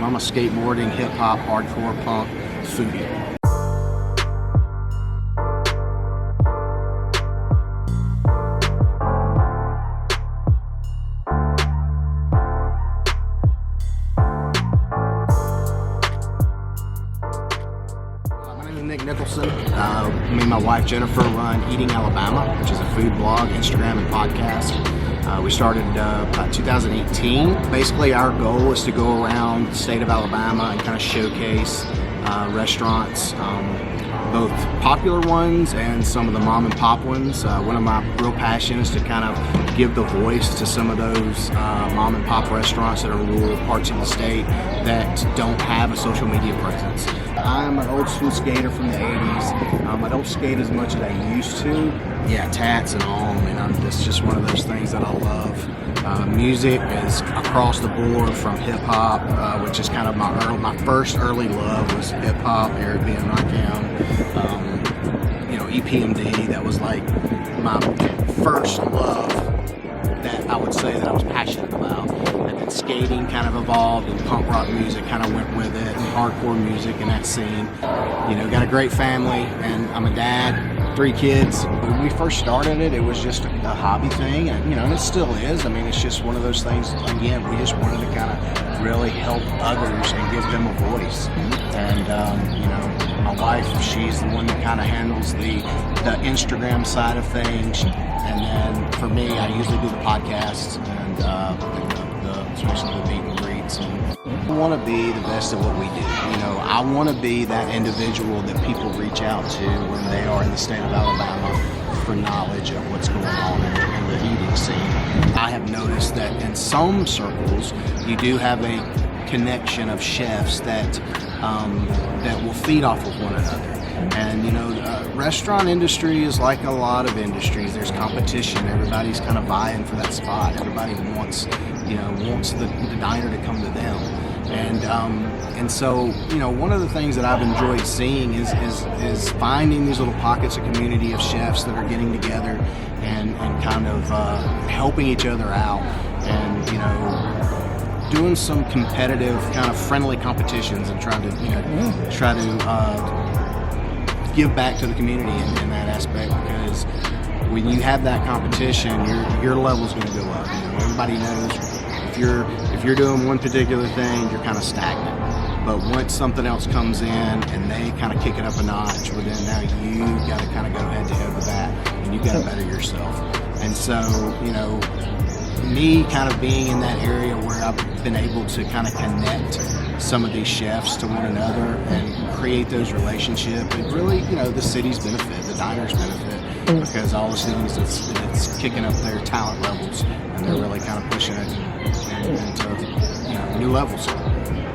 I'm a skateboarding, hip-hop, hardcore punk foodie. Nick Nicholson. Me and my wife Jennifer run Eating Alabama, which is a food blog, Instagram, and podcast. We started about 2018. Basically, our goal is to go around the state of Alabama and kind of showcase restaurants, both popular ones and some of the mom and pop ones. One of my real passions is to kind of give the voice to some of those mom and pop restaurants that are in rural parts of the state that don't have a social media presence. I'm an old school skater from the 80s. I don't skate as much as I used to. Yeah, tats and all. I mean, it's just one of those things that I love. Music is across the board, from hip hop, which is kind of my first early love was hip hop, Eric B. and Rakim. EPMD, that was like my first love that I would say that I was passionate about. And then skating kind of evolved, and punk rock music kind of went with it, and hardcore music in that scene. Got a great family, and I'm a dad, 3 kids. When we first started it, it was just a hobby thing, and it still is. I mean, it's just one of those things, again, we just wanted to kind of really help others and give them a voice. And, my wife, she's the one that kind of handles the Instagram side of things. And then for me, I usually do the podcasts and especially the meet and greets. And I want to be the best at what we do. I want to be that individual that people reach out to when they are in the state of Alabama for knowledge of what's going on in the eating scene. I have noticed that in some circles, you do have a connection of chefs that will feed off of one another. And restaurant industry is like a lot of industries. There's competition. Everybody's kind of vying for that spot. Everybody wants the diner to come to them. And so one of the things that I've enjoyed seeing is finding these little pockets of community of chefs that are getting together and kind of helping each other out, and doing some competitive kind of friendly competitions and trying to give back to the community in that aspect, because when you have that competition, your level's going to go up. Everybody knows if you're doing one particular thing, you're kind of stagnant. But once something else comes in and they kind of kick it up a notch, well, then now you got to kind of go head to head with that, and you got to better yourself. And so, me kind of being in that area where I've been able to kind of connect some of these chefs to one another and create those relationships, it really, the city's benefit, the diners benefit, because all the students, it's kicking up their talent levels, and they're really kind of pushing it into new levels.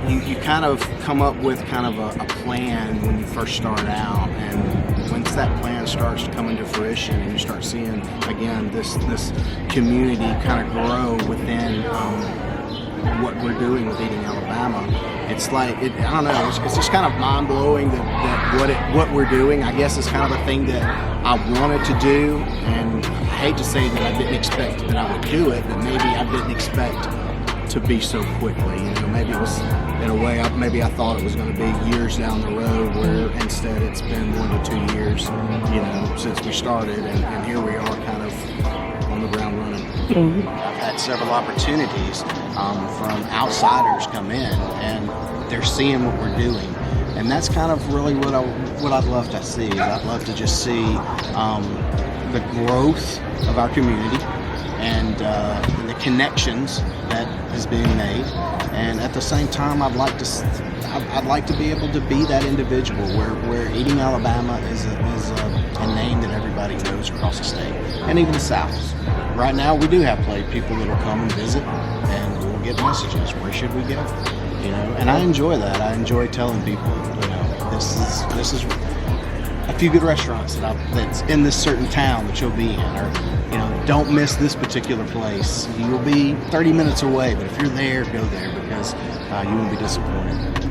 You kind of come up with kind of a plan when you first start out, and once that plan starts to come into fruition and you start seeing, again, this community kind of grow within what we're doing with Eating Alabama, it's like, I don't know, it's just kind of mind-blowing that what we're doing, I guess, is kind of a thing that I wanted to do, and I hate to say that I didn't expect that I would do it, but maybe I didn't expect to be so quickly. Maybe it was, in a way, maybe I thought it was going to be years down the road, where instead it's been 1 to 2 years, since we started, and here we are kind of on the ground running. I've had several opportunities from outsiders come in, and they're seeing what we're doing, and that's kind of really what I'd love to see. I'd love to just see the growth of our community and the connections that is being made, and at the same time, I'd like to be able to be that individual where Eating Alabama is a name that everybody knows across the state, and even the South. Right now, we do have people that will come and visit, and we'll get messages. Where should we go? And I enjoy that. I enjoy telling people, this is a few good restaurants that's in this certain town that you'll be in, or don't miss this particular place. You will be 30 minutes away, but if you're there, go there, because you won't be disappointed.